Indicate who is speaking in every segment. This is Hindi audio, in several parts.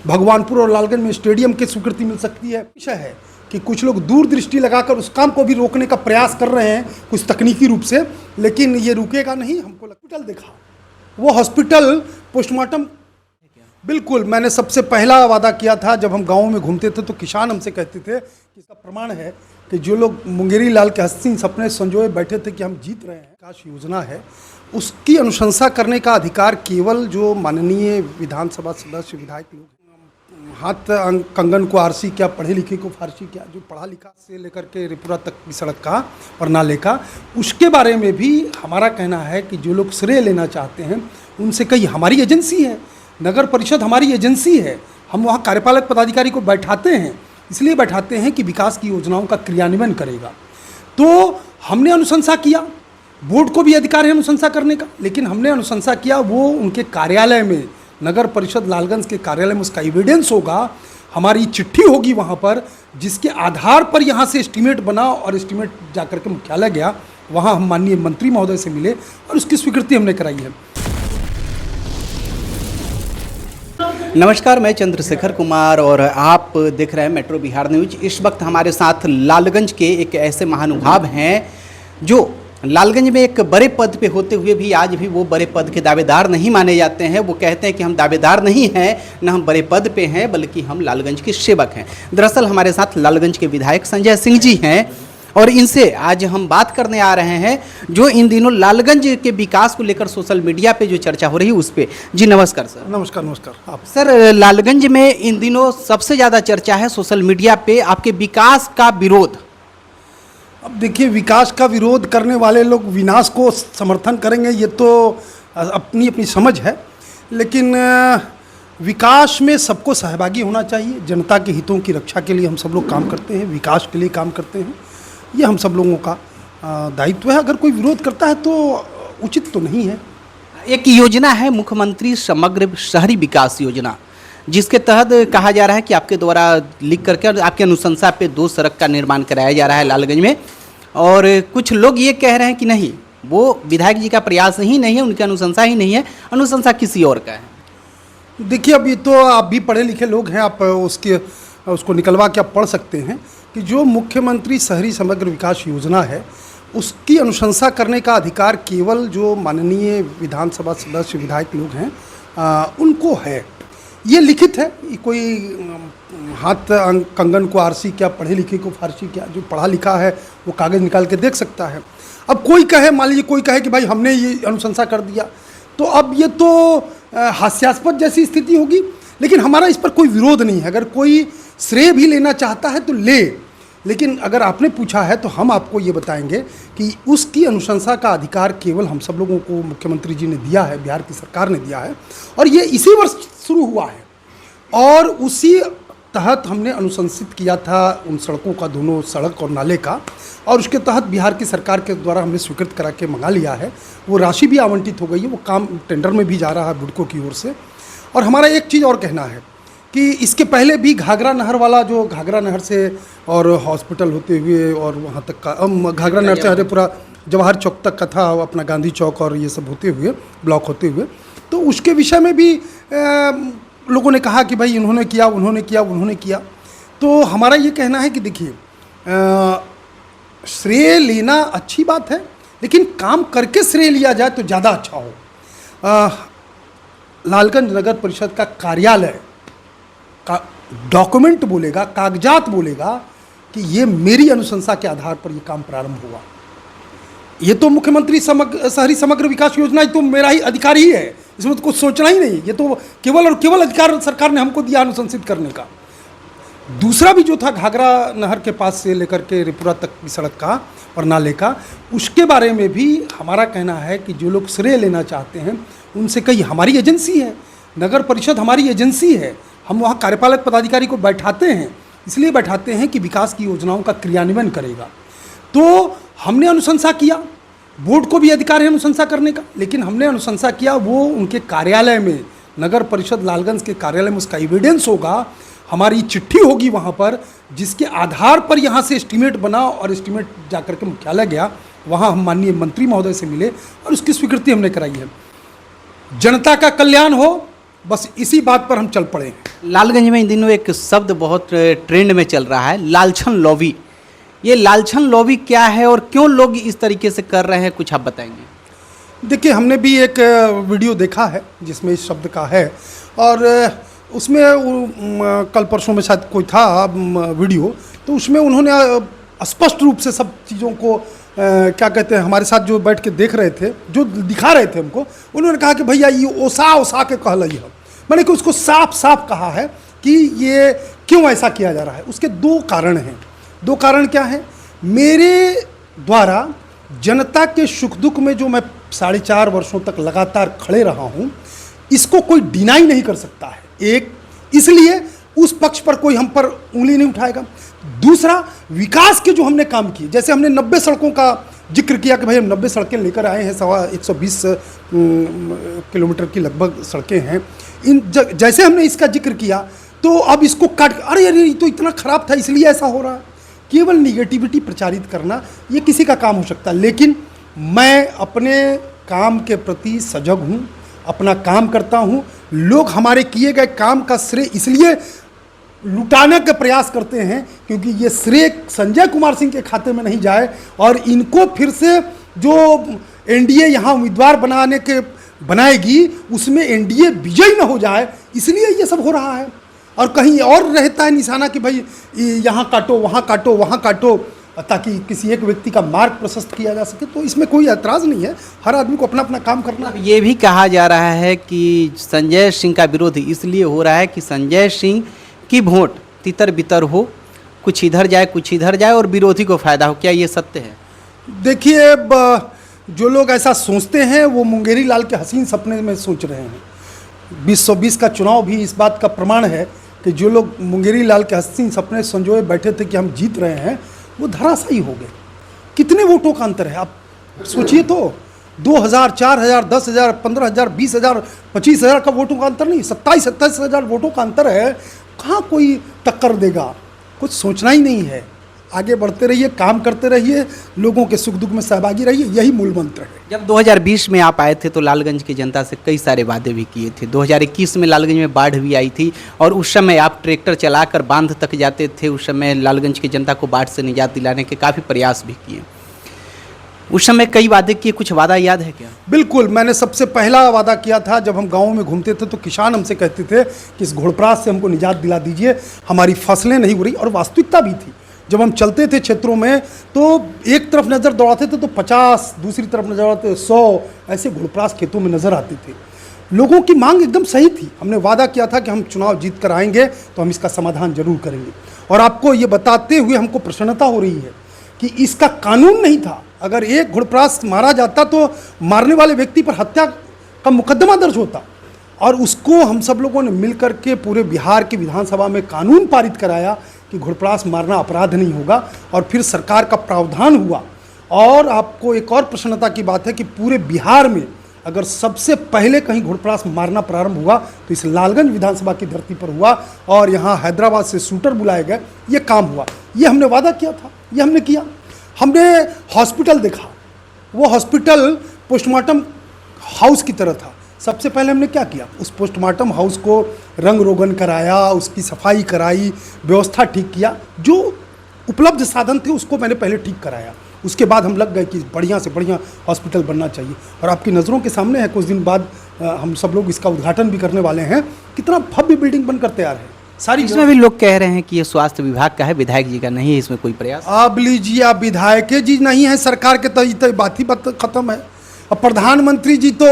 Speaker 1: भगवानपुर और लालगंज में स्टेडियम की स्वीकृति मिल सकती है। विषय है कि कुछ लोग दूरदृष्टि लगाकर उस काम को भी रोकने का प्रयास कर रहे हैं कुछ तकनीकी रूप से, लेकिन ये रुकेगा नहीं। हमको हॉस्पिटल देखा, वो हॉस्पिटल पोस्टमार्टम, बिल्कुल मैंने सबसे पहला वादा किया था जब हम गाँव में घूमते थे तो किसान हमसे कहते थे कि इसका प्रमाण है कि जो लोग मुंगेरी लाल के हसीन सपने संजोए बैठे थे कि हम जीत रहे हैं, विकास योजना है उसकी अनुशंसा करने का अधिकार केवल जो माननीय विधानसभा सदस्य विधायक लोग, हाथ कंगन को आरसी क्या, पढ़े लिखे को फारसी क्या, जो पढ़ा लिखा से लेकर के रिपुरा तक की सड़क का और नाले का, उसके बारे में भी हमारा कहना है कि जो लोग श्रेय लेना चाहते हैं उनसे कई, हमारी एजेंसी है, नगर परिषद हमारी एजेंसी है, हम वहाँ कार्यपालक पदाधिकारी को बैठाते हैं, इसलिए बैठाते हैं कि विकास की योजनाओं का क्रियान्वयन करेगा। तो हमने अनुशंसा किया, बोर्ड को भी अधिकार है अनुशंसा करने का, लेकिन हमने अनुशंसा किया वो उनके कार्यालय में, नगर परिषद लालगंज के कार्यालय में उसका एविडेंस होगा, हमारी चिट्ठी होगी वहाँ पर, जिसके आधार पर यहाँ से एस्टीमेट बना और एस्टीमेट जाकर के मुख्यालय गया, वहाँ हम माननीय मंत्री महोदय से मिले और उसकी स्वीकृति हमने कराई है।
Speaker 2: नमस्कार, मैं चंद्रशेखर कुमार और आप देख रहे हैं मेट्रो बिहार न्यूज। इस वक्त हमारे साथ लालगंज के एक ऐसे महानुभाव हैं जो लालगंज में एक बड़े पद पे होते हुए भी आज भी वो बड़े पद के दावेदार नहीं माने जाते हैं। वो कहते हैं कि हम दावेदार नहीं हैं, न हम बड़े पद पे हैं, बल्कि हम लालगंज के सेवक हैं। दरअसल हमारे साथ लालगंज के विधायक संजय सिंह जी हैं और इनसे आज हम बात करने आ रहे हैं जो इन दिनों लालगंज के विकास को लेकर सोशल मीडिया पे जो चर्चा हो रही है उस पर। जी नमस्कार सर।
Speaker 1: नमस्कार। नमस्कार आप
Speaker 2: सर, लालगंज में इन दिनों सबसे ज़्यादा चर्चा है सोशल मीडिया पे आपके विकास का विरोध।
Speaker 1: अब देखिए, विकास का विरोध करने वाले लोग विनाश को समर्थन करेंगे, ये तो अपनी अपनी समझ है, लेकिन विकास में सबको सहभागी होना चाहिए। जनता के हितों की रक्षा के लिए हम सब लोग काम करते हैं, विकास के लिए काम करते हैं, ये हम सब लोगों का दायित्व है। अगर कोई विरोध करता है तो उचित तो नहीं है।
Speaker 2: एक योजना है मुख्यमंत्री समग्र शहरी विकास योजना, जिसके तहत कहा जा रहा है कि आपके द्वारा लिख करके और आपके अनुशंसा पे 2 सड़क का निर्माण कराया जा रहा है लालगंज में, और कुछ लोग ये कह रहे हैं कि नहीं, वो विधायक जी का प्रयास ही नहीं है, उनकी अनुशंसा ही नहीं है, अनुशंसा किसी और का है।
Speaker 1: देखिए, अब ये तो आप भी पढ़े लिखे लोग हैं, आप उसको निकलवा के आप पढ़ सकते हैं कि जो मुख्यमंत्री शहरी समग्र विकास योजना है उसकी अनुशंसा करने का अधिकार केवल जो माननीय विधानसभा सदस्य विधायक लोग हैं उनको है। ये लिखित है, कोई हाथ कंगन को आरसी क्या, पढ़े लिखे को फारसी क्या, जो पढ़ा लिखा है वो कागज़ निकाल के देख सकता है। अब कोई कहे, मान लीजिए कोई कहे कि भाई हमने ये अनुशंसा कर दिया, तो अब ये तो हास्यास्पद जैसी स्थिति होगी, लेकिन हमारा इस पर कोई विरोध नहीं है। अगर कोई श्रेय भी लेना चाहता है तो ले, लेकिन अगर आपने पूछा है तो हम आपको ये बताएंगे कि उसकी अनुशंसा का अधिकार केवल हम सब लोगों को मुख्यमंत्री जी ने दिया है, बिहार की सरकार ने दिया है, और ये इसी वर्ष शुरू हुआ है। और उसी तहत हमने अनुशंसित किया था उन सड़कों का, दोनों सड़क और नाले का, और उसके तहत बिहार की सरकार के द्वारा हमने स्वीकृत करा के मंगा लिया है। वो राशि भी आवंटित हो गई है, वो काम टेंडर में भी जा रहा है बुडको की ओर से। और हमारा एक चीज़ और कहना है कि इसके पहले भी घाघरा नहर वाला, जो घाघरा नहर से और हॉस्पिटल होते हुए और वहाँ तक का, घाघरा नहर से हरेपुरा जवाहर चौक तक का था, अपना गांधी चौक और ये सब होते हुए, ब्लॉक होते हुए, तो उसके विषय में भी लोगों ने कहा कि भाई इन्होंने किया, उन्होंने किया, उन्होंने किया। तो हमारा ये कहना है कि देखिए, श्रेय लेना अच्छी बात है, लेकिन काम करके श्रेय लिया जाए तो ज़्यादा अच्छा हो। लालगंज नगर परिषद का कार्यालय का डॉक्यूमेंट बोलेगा, कागजात बोलेगा कि ये मेरी अनुशंसा के आधार पर ये काम प्रारंभ हुआ। ये तो मुख्यमंत्री शहरी समग्र विकास योजना, ये तो मेरा ही अधिकार ही है, इसमें तो कुछ सोचना ही नहीं। ये तो केवल और केवल अधिकार सरकार ने हमको दिया अनुशंसित करने का। दूसरा भी जो था घाघरा नहर के पास से लेकर के रिपुरा तक की सड़क का और नाले का, उसके बारे में भी हमारा कहना है कि जो लोग श्रेय लेना चाहते हैं उनसे कई, हमारी एजेंसी है, नगर परिषद हमारी एजेंसी है, हम वहाँ कार्यपालक पदाधिकारी को बैठाते हैं, इसलिए बैठाते हैं कि विकास की योजनाओं का क्रियान्वयन करेगा। तो हमने अनुशंसा किया, बोर्ड को भी अधिकार है अनुशंसा करने का, लेकिन हमने अनुशंसा किया वो उनके कार्यालय में, नगर परिषद लालगंज के कार्यालय में उसका एविडेंस होगा, हमारी चिट्ठी होगी वहाँ पर, जिसके आधार पर यहाँ से एस्टीमेट बना और एस्टीमेट जाकर के मुख्यालय गया, वहाँ हम माननीय मंत्री महोदय से मिले और उसकी स्वीकृति हमने कराई है। जनता का कल्याण हो, बस इसी बात पर हम चल पड़े हैं।
Speaker 2: लालगंज में इन दिनों एक शब्द बहुत ट्रेंड में चल रहा है, लालछन लॉबी। ये लालछन लॉबी क्या है और क्यों लोग इस तरीके से कर रहे हैं, कुछ आप बताएंगे?
Speaker 1: देखिए, हमने भी एक वीडियो देखा है जिसमें इस शब्द का है, और उसमें कल परसों में शायद कोई था वीडियो, तो उसमें उन्होंने स्पष्ट रूप से सब चीज़ों को क्या कहते हैं, हमारे साथ जो बैठ के देख रहे थे, जो दिखा रहे थे हमको, उन्होंने कहा कि भैया ये ओसा के कह लई हम, मैंने कि उसको साफ साफ कहा है कि ये क्यों ऐसा किया जा रहा है। उसके दो कारण हैं। दो कारण क्या है? मेरे द्वारा जनता के सुख दुख में जो मैं 4.5 वर्षों तक लगातार खड़े रहा हूँ, इसको कोई डिनाई नहीं कर सकता है। एक, इसलिए उस पक्ष पर कोई हम पर उंगली नहीं उठाएगा। दूसरा, विकास के जो हमने काम किए, जैसे हमने 90 सड़कों का जिक्र किया कि भाई हम 90 सड़कें लेकर आए हैं, 120 किलोमीटर की लगभग सड़कें हैं। जैसे हमने इसका जिक्र किया, तो अब इसको काट, अरे ये तो इतना खराब था इसलिए ऐसा हो रहा है। केवल निगेटिविटी प्रचारित करना ये किसी का काम हो सकता है, लेकिन मैं अपने काम के प्रति सजग हूँ, अपना काम करता हूँ। लोग हमारे किए गए काम का श्रेय इसलिए लुटाने का प्रयास करते हैं क्योंकि ये श्रेय संजय कुमार सिंह के खाते में नहीं जाए, और इनको फिर से जो एनडीए यहाँ उम्मीदवार बनाएगी उसमें एनडीए विजयी न हो जाए, इसलिए ये सब हो रहा है। और कहीं और रहता है निशाना कि भाई यहाँ काटो, वहाँ काटो, वहाँ काटो, ताकि किसी एक व्यक्ति का मार्ग प्रशस्त किया जा सके। तो इसमें कोई ऐतराज़ नहीं है, हर आदमी को अपना अपना काम करना।
Speaker 2: अब ये भी कहा जा रहा है कि संजय सिंह का विरोध इसलिए हो रहा है कि संजय सिंह की वोट तितर बितर हो, कुछ इधर जाए कुछ इधर जाए और विरोधी को फायदा हो। क्या ये सत्य है?
Speaker 1: देखिए, जो लोग ऐसा सोचते हैं वो मुंगेरी लाल के हसीन सपने में सोच रहे हैं। 2020 का चुनाव भी इस बात का प्रमाण है कि जो लोग मुंगेरी लाल के हसीन सपने संजोए बैठे थे कि हम जीत रहे हैं, वो धराशायी हो गए। कितने वोटों का अंतर है आप सोचिए तो। 2000, 4000, 10,000, 15,000, 20,000, 25,000 का वोटों का अंतर नहीं, 27-28,000 वोटों का अंतर है। कहाँ कोई टक्कर देगा? कुछ सोचना ही नहीं है। आगे बढ़ते रहिए, काम करते रहिए, लोगों के सुख दुख में सहभागी रहिए, यही मूल मंत्र है।
Speaker 2: जब 2020 में आप आए थे तो लालगंज की जनता से कई सारे वादे भी किए थे। 2021 में लालगंज में बाढ़ भी आई थी और उस समय आप ट्रैक्टर चलाकर बांध तक जाते थे। उस समय लालगंज की जनता को बाढ़ से निजात दिलाने के काफ़ी प्रयास भी किए। उस समय कई वादे किए, कुछ वादा याद है क्या?
Speaker 1: बिल्कुल, मैंने सबसे पहला वादा किया था जब हम गाँव में घूमते थे तो किसान हमसे कहते थे कि इस घोड़प्रास से हमको निजात दिला दीजिए, हमारी फसलें नहीं हो रही। और वास्तविकता भी थी। जब हम चलते थे क्षेत्रों में तो एक तरफ नज़र दौड़ाते थे तो 50, दूसरी तरफ नजर दौड़ाते 100, ऐसे घोड़प्रास खेतों में नज़र आते थे। लोगों की मांग एकदम सही थी। हमने वादा किया था कि हम चुनाव जीत कर आएंगे तो हम इसका समाधान जरूर करेंगे। और आपको ये बताते हुए हमको प्रसन्नता हो रही है कि इसका कानून नहीं था। अगर एक घोड़प्रास मारा जाता तो मारने वाले व्यक्ति पर हत्या का मुकदमा दर्ज होता, और उसको हम सब लोगों ने मिलकर के पूरे बिहार की विधानसभा में कानून पारित कराया कि घोड़प्रास मारना अपराध नहीं होगा। और फिर सरकार का प्रावधान हुआ। और आपको एक और प्रसन्नता की बात है कि पूरे बिहार में अगर सबसे पहले कहीं घोड़प्रास मारना प्रारंभ हुआ तो इस लालगंज विधानसभा की धरती पर हुआ, और यहाँ हैदराबाद से शूटर बुलाए गए, ये काम हुआ। ये हमने वादा किया था, ये हमने किया। हमने हॉस्पिटल देखा, वो हॉस्पिटल पोस्टमार्टम हाउस की तरह था। सबसे पहले हमने क्या किया, उस पोस्टमार्टम हाउस को रंग रोगन कराया, उसकी सफाई कराई, व्यवस्था ठीक किया। जो उपलब्ध साधन थे उसको मैंने पहले ठीक कराया। उसके बाद हम लग गए कि बढ़िया से बढ़िया हॉस्पिटल बनना चाहिए। और आपकी नज़रों के सामने है, कुछ दिन बाद हम सब लोग इसका उद्घाटन भी करने वाले हैं। कितना भव्य बिल्डिंग बनकर तैयार है। सारी
Speaker 2: इसमें भी लोग कह रहे हैं कि ये स्वास्थ्य विभाग का है, विधायक जी का नहीं है, इसमें कोई प्रयास?
Speaker 1: आप लीजिए, आप विधायक जी नहीं है सरकार के, तो बात ही बात खत्म है। अब प्रधानमंत्री जी तो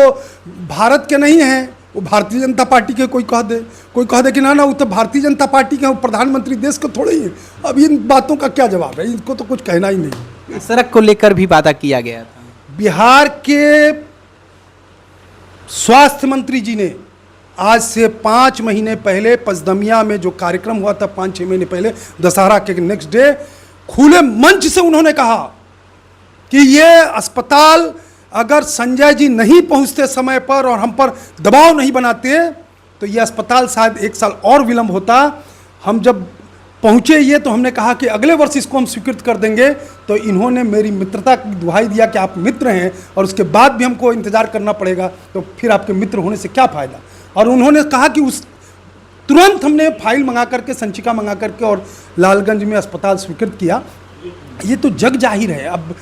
Speaker 1: भारत के नहीं हैं, वो भारतीय जनता पार्टी के। कोई कह दे कि ना वो तो भारतीय जनता पार्टी के, वो प्रधानमंत्री देश के थोड़े ही हैं। अब इन बातों का क्या जवाब है? इनको तो कुछ कहना ही नहीं।
Speaker 2: सड़क को लेकर भी वादा किया गया था।
Speaker 1: बिहार के स्वास्थ्य मंत्री जी ने आज से 5 महीने पहले पचदमिया में जो कार्यक्रम हुआ था, 5-6 महीने पहले, दशहरा के नेक्स्ट डे, खुले मंच से उन्होंने कहा कि ये अस्पताल अगर संजय जी नहीं पहुंचते समय पर और हम पर दबाव नहीं बनाते तो ये अस्पताल शायद 1 साल और विलंब होता। हम जब पहुंचे ये तो हमने कहा कि अगले वर्ष इसको हम स्वीकृत कर देंगे। तो इन्होंने मेरी मित्रता की दुहाई दिया कि आप मित्र हैं और उसके बाद भी हमको इंतज़ार करना पड़ेगा, तो फिर आपके मित्र होने से क्या फ़ायदा। और उन्होंने कहा कि उस तुरंत हमने फाइल मंगा करके, संचिका मंगा करके और लालगंज में अस्पताल स्वीकृत किया। ये तो जग जाहिर है। अब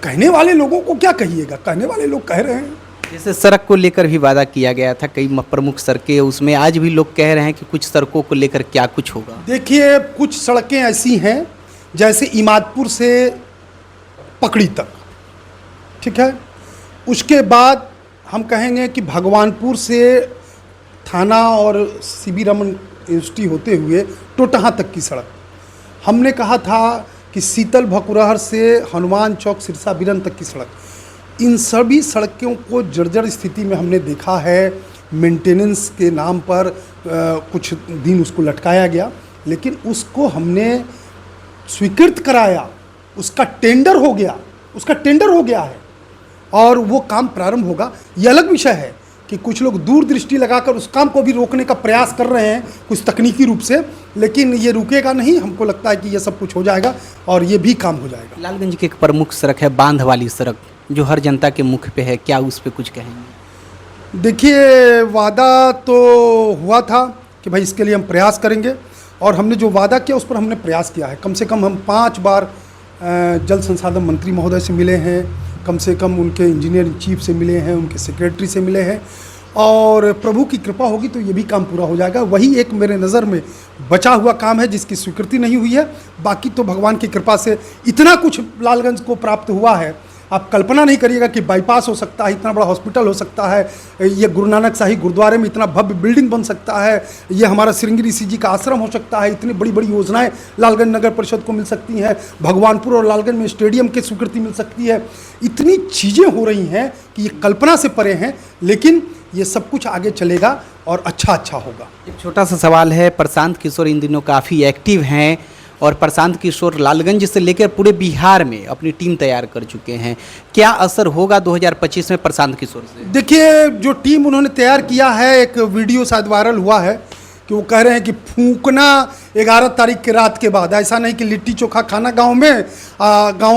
Speaker 1: कहने वाले लोगों को क्या कहिएगा, कहने वाले लोग कह रहे हैं।
Speaker 2: जैसे सड़क को लेकर भी वादा किया गया था, कई प्रमुख सड़कें, उसमें आज भी लोग कह रहे हैं कि कुछ सड़कों को लेकर क्या कुछ होगा।
Speaker 1: देखिए, कुछ सड़कें ऐसी हैं जैसे इमादपुर से पकड़ी तक, ठीक है। उसके बाद हम कहेंगे कि भगवानपुर से थाना और सीबी रमन यूनिवर्सिटी होते हुए टोटहा तक की सड़क। हमने कहा था कि शीतल भकुरहर से हनुमान चौक सिरसा बिरन तक की सड़क। इन सभी सड़कों को जर्जर स्थिति में हमने देखा है। मेंटेनेंस के नाम पर कुछ दिन उसको लटकाया गया, लेकिन उसको हमने स्वीकृत कराया, उसका टेंडर हो गया है और वो काम प्रारंभ होगा। ये अलग विषय है कि कुछ लोग दूरदृष्टि लगाकर उस काम को भी रोकने का प्रयास कर रहे हैं कुछ तकनीकी रूप से, लेकिन ये रुकेगा नहीं। हमको लगता है कि ये सब कुछ हो जाएगा और ये भी काम हो जाएगा।
Speaker 2: लालगंज की एक प्रमुख सड़क है बांध वाली सड़क, जो हर जनता के मुख पे है, क्या उस पर कुछ कहेंगे?
Speaker 1: देखिए, वादा तो हुआ था कि भाई इसके लिए हम प्रयास करेंगे और हमने जो वादा किया उस पर हमने प्रयास किया है। कम से कम हम 5 बार जल संसाधन मंत्री महोदय से मिले हैं, कम से कम उनके इंजीनियर चीफ से मिले हैं, उनके सेक्रेटरी से मिले हैं और प्रभु की कृपा होगी तो ये भी काम पूरा हो जाएगा। वही एक मेरे नज़र में बचा हुआ काम है जिसकी स्वीकृति नहीं हुई है। बाकी तो भगवान की कृपा से इतना कुछ लालगंज को प्राप्त हुआ है, आप कल्पना नहीं करिएगा कि बाईपास हो सकता है, इतना बड़ा हॉस्पिटल हो सकता है, ये गुरु नानक शाही गुरुद्वारे में इतना भव्य बिल्डिंग बन सकता है, ये हमारा श्रृंगी ऋषि जी का आश्रम हो सकता है, इतनी बड़ी बड़ी योजनाएं लालगंज नगर परिषद को मिल सकती हैं, भगवानपुर और लालगंज में स्टेडियम की स्वीकृति मिल सकती है। इतनी चीज़ें हो रही हैं कि ये कल्पना से परे हैं, लेकिन ये सब कुछ आगे चलेगा और अच्छा होगा।
Speaker 2: एक छोटा सा सवाल है, प्रशांत किशोर इन दिनों काफ़ी एक्टिव हैं और प्रशांत किशोर लालगंज से लेकर पूरे बिहार में अपनी टीम तैयार कर चुके हैं, क्या असर होगा 2025 में प्रशांत किशोर से?
Speaker 1: देखिए, जो टीम उन्होंने तैयार किया है, एक वीडियो शायद वायरल हुआ है कि वो कह रहे हैं कि फूंकना 11 तारीख के रात के बाद, ऐसा नहीं कि लिट्टी चोखा खाना गांव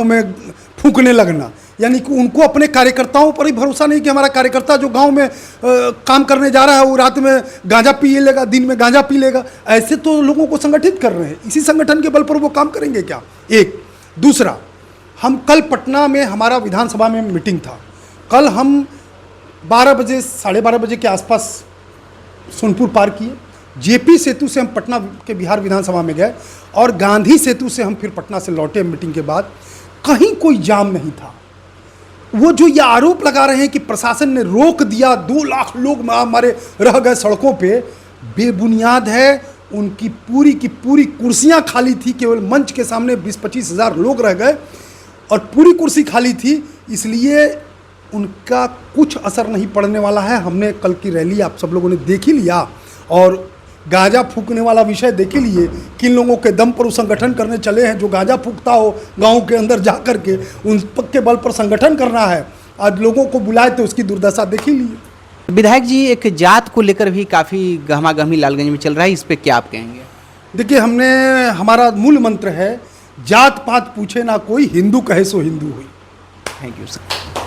Speaker 1: में फूंकने लगना। यानी कि उनको अपने कार्यकर्ताओं पर ही भरोसा नहीं कि हमारा कार्यकर्ता जो गांव में काम करने जा रहा है वो रात में गांजा पी लेगा, दिन में गांजा पी लेगा। ऐसे तो लोगों को संगठित कर रहे हैं, इसी संगठन के बल पर वो काम करेंगे क्या? एक दूसरा, हम कल पटना में हमारा विधानसभा में मीटिंग था। कल हम 12 बजे 12:30 बजे के आसपास सोनपुर पार किए, जेपी सेतु से हम पटना के बिहार विधानसभा में गए और गांधी सेतु से हम फिर पटना से लौटे। मीटिंग के बाद कहीं कोई जाम नहीं था। वो जो ये आरोप लगा रहे हैं कि प्रशासन ने रोक दिया, 2 लाख लोग हमारे रह गए सड़कों पे, बेबुनियाद है। उनकी पूरी की पूरी कुर्सियां खाली थी, केवल मंच के सामने 20-25 हज़ार लोग रह गए और पूरी कुर्सी खाली थी, इसलिए उनका कुछ असर नहीं पड़ने वाला है। हमने कल की रैली आप सब लोगों ने देख ही लिया और गांजा फूकने वाला विषय देख ही लिए। किन लोगों के दम पर वो संगठन करने चले हैं जो गांजा फूकता हो गांव के अंदर जा कर के, उन के बल पर संगठन करना है। आज लोगों को बुलाए तो उसकी दुर्दशा देख ही लिए।
Speaker 2: विधायक जी, एक जात को लेकर भी काफ़ी गहमा-गहमी लालगंज में चल रहा है, इस पे क्या आप कहेंगे?
Speaker 1: देखिए, हमारा मूल मंत्र है, जात पात पूछे ना कोई, हिंदू कहे सो हिंदू हुई।
Speaker 2: Thank you sir.